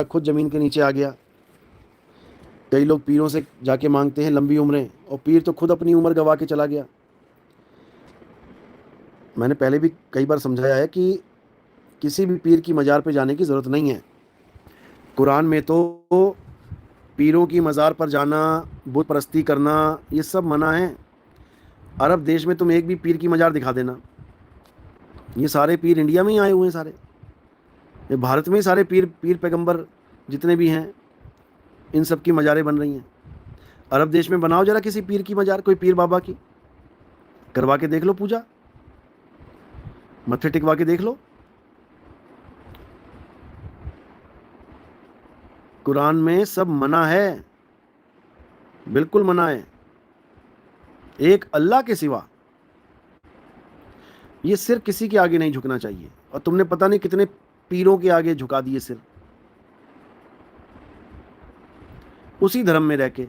खुद ज़मीन के नीचे आ गया। कई लोग पीरों से जाके मांगते हैं लंबी उम्रें, और पीर तो खुद अपनी उम्र गंवा के चला गया। मैंने पहले भी कई बार समझाया है कि किसी भी पीर की मज़ार पे जाने की ज़रूरत नहीं है। कुरान में तो पीरों की मज़ार पर जाना, बुत परस्ती करना, ये सब मना है। अरब देश में तुम एक भी पीर की मज़ार दिखा देना। ये सारे पीर इंडिया में ही आए हुए हैं सारे, ये भारत में ही सारे पीर पीर पैगंबर जितने भी हैं, इन सब की मज़ारें बन रही हैं। अरब देश में बनाओ जरा किसी पीर की मज़ार, कोई पीर बाबा की, करवा के देख लो पूजा, मत्थे टिकवा के देख लो। कुरान में सब मना है, बिल्कुल मना है। एक अल्लाह के सिवा ये सिर किसी के आगे नहीं झुकना चाहिए। और तुमने पता नहीं कितने पीरों के आगे झुका दिए सिर, उसी धर्म में रह के।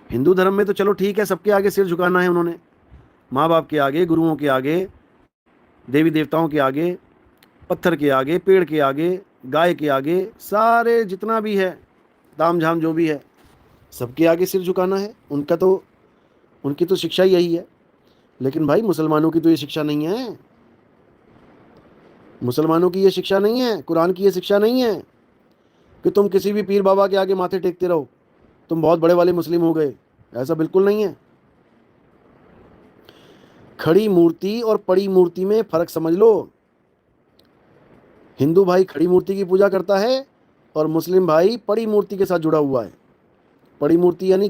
हिंदू धर्म में तो चलो ठीक है, सबके आगे सिर झुकाना है उन्होंने, माँ बाप के आगे, गुरुओं के आगे, देवी देवताओं के आगे, पत्थर के आगे, पेड़ के आगे, गाय के आगे, सारे जितना भी है ताम झाम जो भी है, सबके आगे सिर झुकाना है। उनकी तो शिक्षा ही यही है। लेकिन भाई मुसलमानों की तो ये शिक्षा नहीं है, मुसलमानों की ये शिक्षा नहीं है, कुरान की ये शिक्षा नहीं है कि तुम किसी भी पीर बाबा के आगे माथे टेकते रहो, तुम बहुत बड़े वाले मुस्लिम हो गए। ऐसा बिल्कुल नहीं है। खड़ी मूर्ति और पड़ी मूर्ति में फर्क समझ लो। हिंदू भाई खड़ी मूर्ति की पूजा करता है और मुस्लिम भाई पड़ी मूर्ति के साथ जुड़ा हुआ है। पड़ी मूर्ति यानी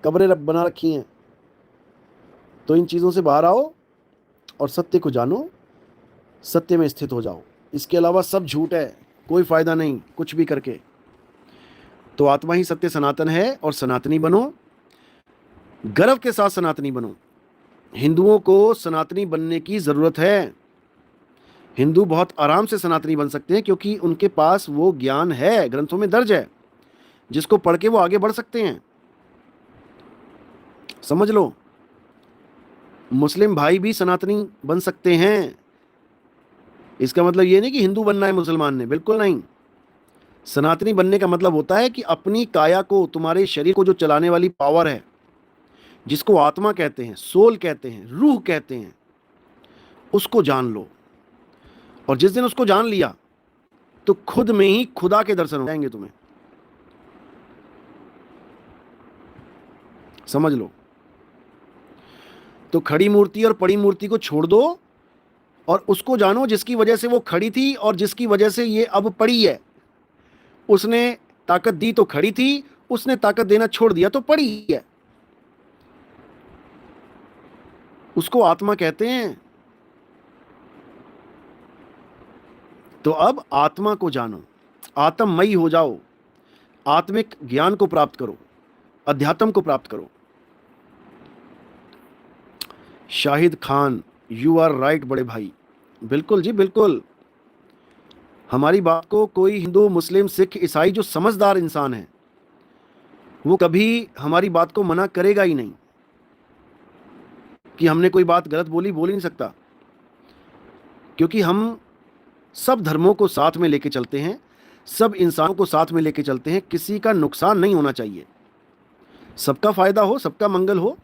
कब्रें बना रखी हैं। तो इन चीज़ों से बाहर आओ और सत्य को जानो, सत्य में स्थित हो जाओ। इसके अलावा सब झूठ है, कोई फ़ायदा नहीं कुछ भी करके। तो आत्मा ही सत्य सनातन है, और सनातनी बनो, गर्व के साथ सनातनी बनो। हिंदुओं को सनातनी बनने की ज़रूरत है। हिंदू बहुत आराम से सनातनी बन सकते हैं, क्योंकि उनके पास वो ज्ञान है, ग्रंथों में दर्ज है, जिसको पढ़ के वो आगे बढ़ सकते हैं। समझ लो, मुस्लिम भाई भी सनातनी बन सकते हैं। इसका मतलब ये नहीं कि हिंदू बनना है मुसलमान ने, बिल्कुल नहीं। सनातनी बनने का मतलब होता है कि अपनी काया को, तुम्हारे शरीर को जो चलाने वाली पावर है, जिसको आत्मा कहते हैं, सोल कहते हैं, रूह कहते हैं, उसको जान लो। और जिस दिन उसको जान लिया तो खुद में ही खुदा के दर्शन हो जाएंगे तुम्हें। समझ लो। तो खड़ी मूर्ति और पड़ी मूर्ति को छोड़ दो और उसको जानो जिसकी वजह से वो खड़ी थी और जिसकी वजह से ये अब पड़ी है। उसने ताकत दी तो खड़ी थी, उसने ताकत देना छोड़ दिया तो पड़ी है। उसको आत्मा कहते हैं। तो अब आत्मा को जानो, आत्ममयी हो जाओ, आत्मिक ज्ञान को प्राप्त करो, अध्यात्म को प्राप्त करो। Shahid Khan, you are right बड़े भाई, बिल्कुल जी बिल्कुल। हमारी बात को कोई हिंदू, मुस्लिम, सिख, ईसाई जो समझदार इंसान है, वो कभी हमारी बात को मना करेगा ही नहीं। कि हमने कोई बात गलत बोल ही नहीं सकता, क्योंकि हम सब धर्मों को साथ में लेके चलते हैं, सब इंसानों को साथ में लेके चलते हैं। किसी का नुकसान नहीं होना चाहिए, सबका फायदा हो, सबका मंगल हो,